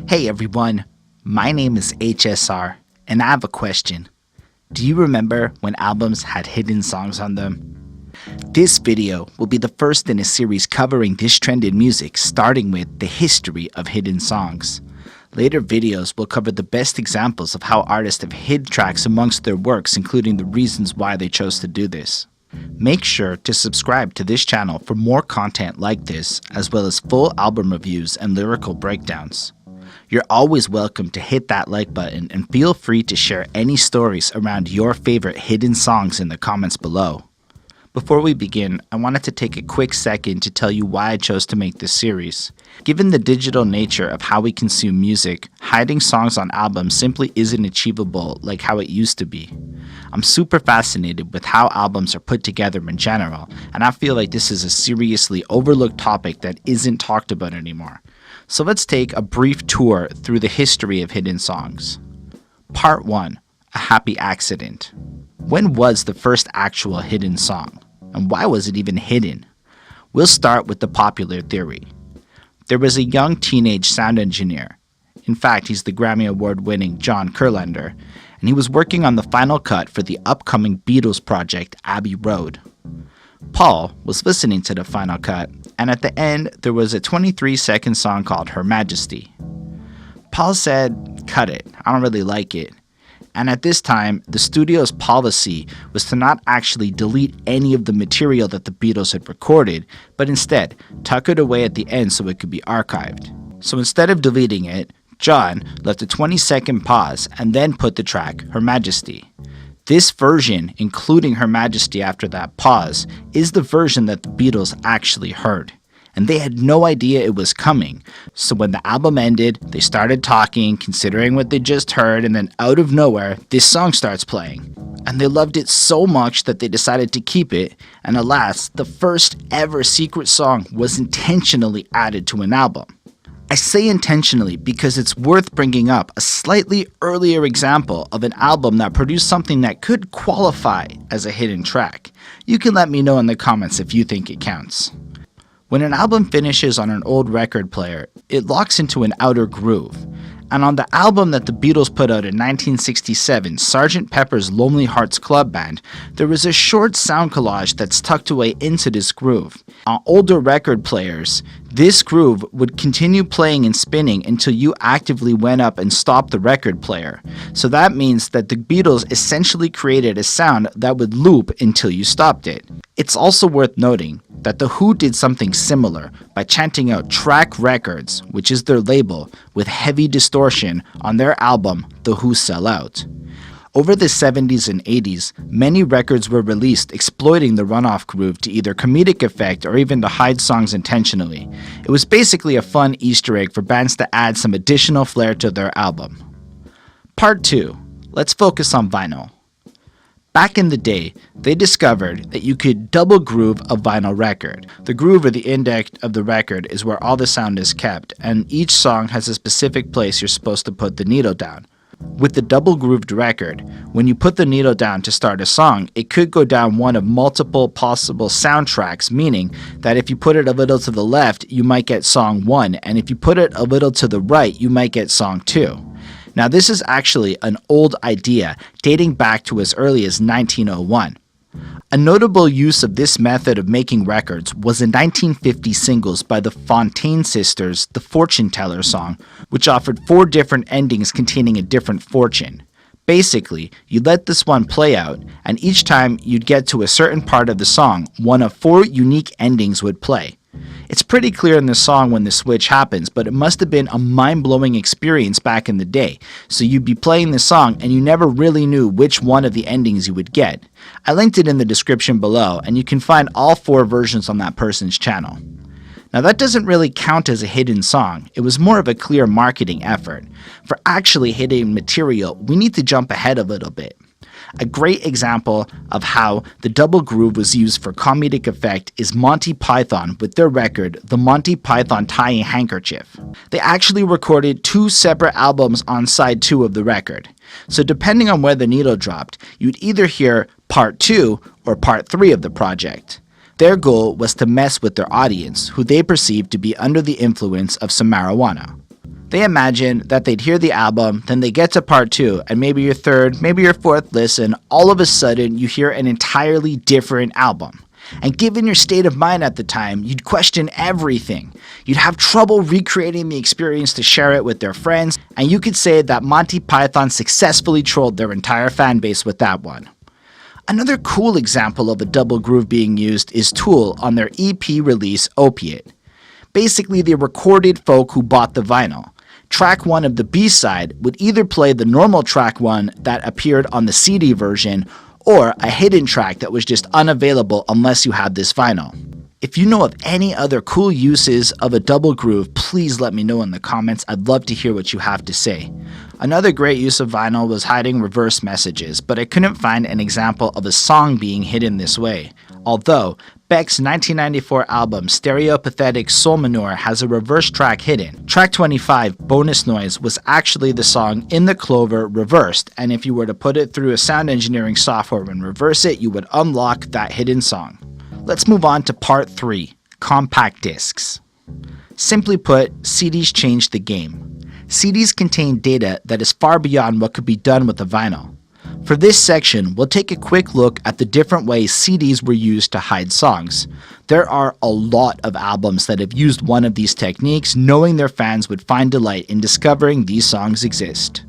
Hey everyone, my name is HSR, and I have a question. Do you remember when albums had hidden songs on them? This video will be the first in a series covering this trend in music, starting with the history of hidden songs. Later videos will cover the best examples of how artists have hid tracks amongst their works, including the reasons why they chose to do this. Make sure to subscribe to this channel for more content like this, as well as full album reviews and lyrical breakdowns. You're always welcome to hit that like button and feel free to share any stories around your favorite hidden songs in the comments below. Before we begin, I wanted to take a quick second to tell you why I chose to make this series. Given the digital nature of how we consume music, hiding songs on albums simply isn't achievable like how it used to be. I'm super fascinated with how albums are put together in general, and I feel like this is a seriously overlooked topic that isn't talked about anymore. So let's take a brief tour through the history of hidden songs. Part 1. A Happy Accident. When was the first actual hidden song? And why was it even hidden? We'll start with the popular theory. There was a young teenage sound engineer. In fact, he's the Grammy Award-winning John Kurlander, and he was working on the final cut for the upcoming Beatles project Abbey Road. Paul was listening to the final cut, and at the end, there was a 23-second song called Her Majesty. Paul said, "Cut it, I don't really like it." And at this time, the studio's policy was to not actually delete any of the material that the Beatles had recorded, but instead tuck it away at the end so it could be archived. So instead of deleting it, John left a 20-second pause and then put the track Her Majesty. This version, including Her Majesty after that pause, is the version that the Beatles actually heard. And they had no idea it was coming. So when the album ended, they started talking, considering what they just heard, and then out of nowhere, this song starts playing. And they loved it so much that they decided to keep it, and alas, the first ever secret song was intentionally added to an album. I say intentionally because it's worth bringing up a slightly earlier example of an album that produced something that could qualify as a hidden track. You can let me know in the comments if you think it counts. When an album finishes on an old record player, it locks into an outer groove. And on the album that the Beatles put out in 1967, Sgt. Pepper's Lonely Hearts Club Band, there was a short sound collage that's tucked away into this groove. On older record players, this groove would continue playing and spinning until you actively went up and stopped the record player. So that means that the Beatles essentially created a sound that would loop until you stopped it. It's also worth noting that The Who did something similar by chanting out Track Records, which is their label, with heavy distortion on their album The Who Sell Out. Over the 70s and 80s, many records were released exploiting the runoff groove to either comedic effect or even to hide songs intentionally. It was basically a fun Easter egg for bands to add some additional flair to their album. Part 2. Let's focus on vinyl. Back in the day, they discovered that you could double groove a vinyl record. The groove or the index of the record is where all the sound is kept, and each song has a specific place you're supposed to put the needle down. With the double grooved record, when you put the needle down to start a song, it could go down one of multiple possible soundtracks, meaning that if you put it a little to the left, you might get song 1, and if you put it a little to the right, you might get song 2. Now this is actually an old idea dating back to as early as 1901. A notable use of this method of making records was in 1950 singles by the Fontane sisters, the Fortune Teller song, which offered 4 different endings containing a different fortune. Basically, you'd let this one play out, and each time you'd get to a certain part of the song, one of 4 unique endings would play. It's pretty clear in the song when the switch happens, but it must have been a mind-blowing experience back in the day. So you'd be playing the song and you never really knew which one of the endings you would get. I linked it in the description below, and you can find all 4 versions on that person's channel. Now that doesn't really count as a hidden song, it was more of a clear marketing effort. For actually hidden material, we need to jump ahead a little bit. A great example of how the double groove was used for comedic effect is Monty Python with their record, The Monty Python Tying Handkerchief. They actually recorded 2 separate albums on side 2 of the record. So depending on where the needle dropped, you'd either hear part 2 or part 3 of the project. Their goal was to mess with their audience, who they perceived to be under the influence of some marijuana. They imagine that they'd hear the album, then they get to part 2, and maybe your third, maybe your fourth listen, all of a sudden you hear an entirely different album. And given your state of mind at the time, you'd question everything. You'd have trouble recreating the experience to share it with their friends, and you could say that Monty Python successfully trolled their entire fan base with that one. Another cool example of a double groove being used is Tool on their EP release Opiate. Basically, they recorded folk who bought the vinyl. Track 1 of the B-side would either play the normal track 1 that appeared on the CD version, or a hidden track that was just unavailable unless you had this vinyl. If you know of any other cool uses of a double groove, please let me know in the comments. I'd love to hear what you have to say. Another great use of vinyl was hiding reverse messages, but I couldn't find an example of a song being hidden this way. Although, Beck's 1994 album Stereopathetic Soul Manure has a reverse track hidden. Track 25, Bonus Noise, was actually the song In the Clover reversed, and if you were to put it through a sound engineering software and reverse it, you would unlock that hidden song. Let's move on to part 3, compact discs. Simply put, CDs changed the game. CDs contain data that is far beyond what could be done with a vinyl. For this section, we'll take a quick look at the different ways CDs were used to hide songs. There are a lot of albums that have used one of these techniques, knowing their fans would find delight in discovering these songs exist.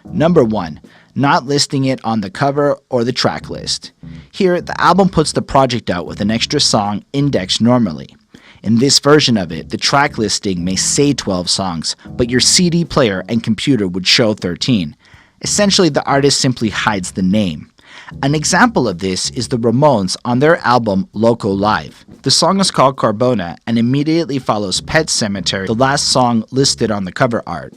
Number 1. Not listing it on the cover or the track list. Here, the album puts the project out with an extra song indexed normally. In this version of it, the track listing may say 12 songs, but your CD player and computer would show 13. Essentially, the artist simply hides the name. An example of this is the Ramones on their album Loco Live. The song is called Carbona and immediately follows Pet Sematary, the last song listed on the cover art.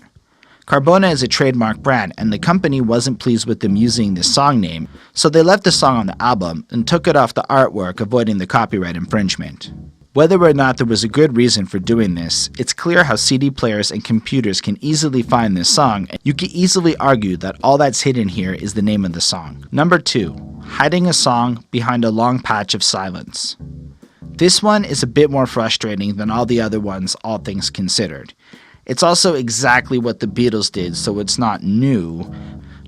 Carbona is a trademark brand, and the company wasn't pleased with them using this song name, so they left the song on the album and took it off the artwork, avoiding the copyright infringement. Whether or not there was a good reason for doing this, it's clear how CD players and computers can easily find this song, and you can easily argue that all that's hidden here is the name of the song. Number 2. Hiding a song behind a long patch of silence. This one is a bit more frustrating than all the other ones, all things considered. It's also exactly what the Beatles did, so it's not new.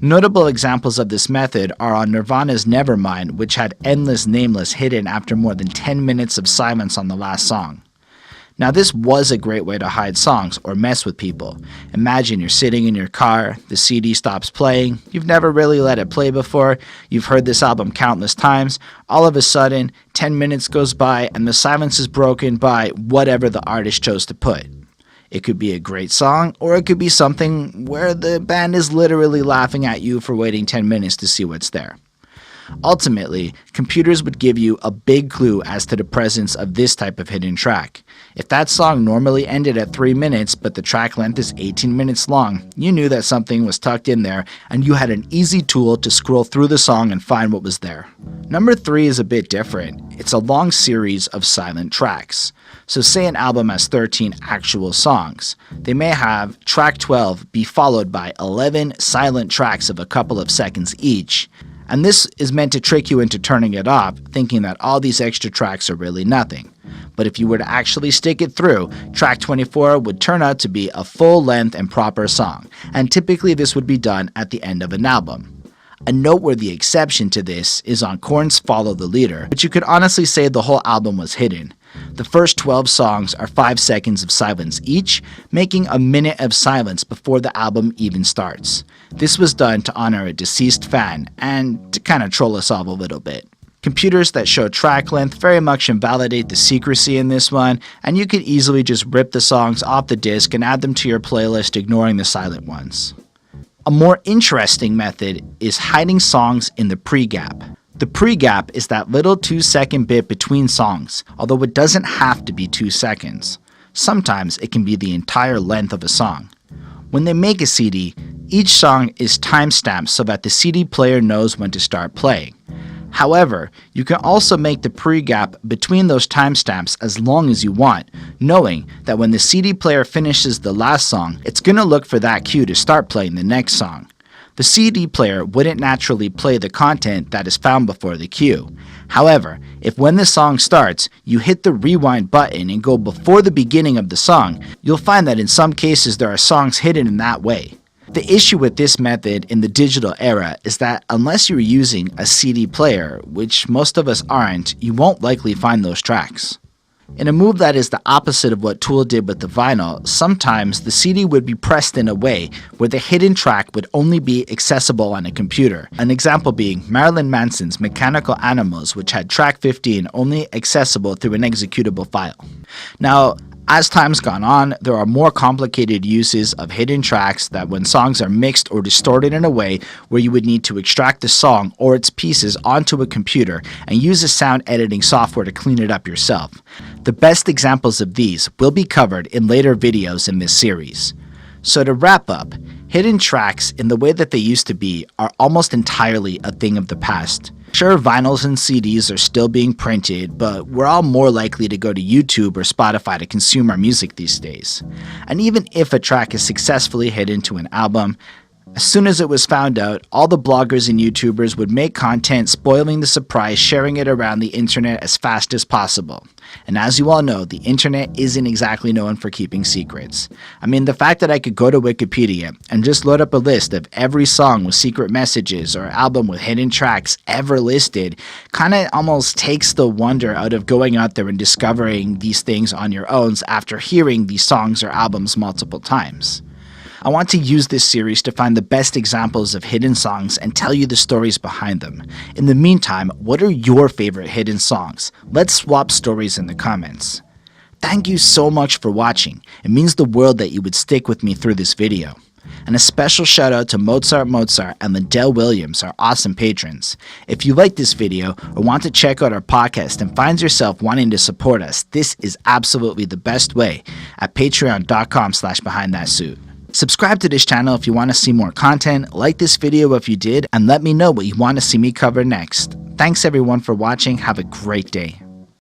Notable examples of this method are on Nirvana's Nevermind, which had Endless Nameless hidden after more than 10 minutes of silence on the last song. Now, this was a great way to hide songs or mess with people. Imagine you're sitting in your car, the CD stops playing, you've never really let it play before, you've heard this album countless times, all of a sudden, 10 minutes goes by and the silence is broken by whatever the artist chose to put. It could be a great song, or it could be something where the band is literally laughing at you for waiting 10 minutes to see what's there. Ultimately, computers would give you a big clue as to the presence of this type of hidden track. If that song normally ended at 3 minutes, but the track length is 18 minutes long, you knew that something was tucked in there, and you had an easy tool to scroll through the song and find what was there. Number 3 is a bit different. It's a long series of silent tracks. So say an album has 13 actual songs. They may have track 12 be followed by 11 silent tracks of a couple of seconds each. And this is meant to trick you into turning it off, thinking that all these extra tracks are really nothing. But if you were to actually stick it through, track 24 would turn out to be a full-length and proper song, and typically this would be done at the end of an album. A noteworthy exception to this is on Korn's Follow the Leader, but you could honestly say the whole album was hidden. The first 12 songs are 5 seconds of silence each, making a minute of silence before the album even starts. This was done to honor a deceased fan, and to kind of troll us all a little bit. Computers that show track length very much invalidate the secrecy in this one, and you could easily just rip the songs off the disc and add them to your playlist, ignoring the silent ones. A more interesting method is hiding songs in the pre-gap. The pre-gap is that little 2-second bit between songs, although it doesn't have to be 2 seconds. Sometimes it can be the entire length of a song. When they make a CD, each song is time-stamped so that the CD player knows when to start playing. However, you can also make the pre-gap between those timestamps as long as you want, knowing that when the CD player finishes the last song, it's going to look for that cue to start playing the next song. The CD player wouldn't naturally play the content that is found before the cue. However, if when the song starts, you hit the rewind button and go before the beginning of the song, you'll find that in some cases there are songs hidden in that way. The issue with this method in the digital era is that unless you're using a CD player, which most of us aren't, you won't likely find those tracks. In a move that is the opposite of what Tool did with the vinyl, sometimes the CD would be pressed in a way where the hidden track would only be accessible on a computer. An example being Marilyn Manson's Mechanical Animals, which had track 15 only accessible through an executable file. Now, as time's gone on, there are more complicated uses of hidden tracks that when songs are mixed or distorted in a way where you would need to extract the song or its pieces onto a computer and use a sound editing software to clean it up yourself. The best examples of these will be covered in later videos in this series. So to wrap up, hidden tracks in the way that they used to be are almost entirely a thing of the past. Sure, vinyls and CDs are still being printed, but we're all more likely to go to YouTube or Spotify to consume our music these days. And even if a track is successfully hidden to an album, as soon as it was found out, all the bloggers and YouTubers would make content spoiling the surprise, sharing it around the internet as fast as possible. And as you all know, the internet isn't exactly known for keeping secrets. I mean, the fact that I could go to Wikipedia and just load up a list of every song with secret messages or album with hidden tracks ever listed kinda almost takes the wonder out of going out there and discovering these things on your own after hearing these songs or albums multiple times. I want to use this series to find the best examples of hidden songs and tell you the stories behind them. In the meantime, what are your favorite hidden songs? Let's swap stories in the comments. Thank you so much for watching. It means the world that you would stick with me through this video. And a special shout out to MOZART and LYNDELL Williams, our awesome patrons. If you like this video or want to check out our podcast and find yourself wanting to support us, this is absolutely the best way at patreon.com/behindthatsuit. Subscribe to this channel if you want to see more content, like this video if you did, and let me know what you want to see me cover next. Thanks everyone for watching, have a great day.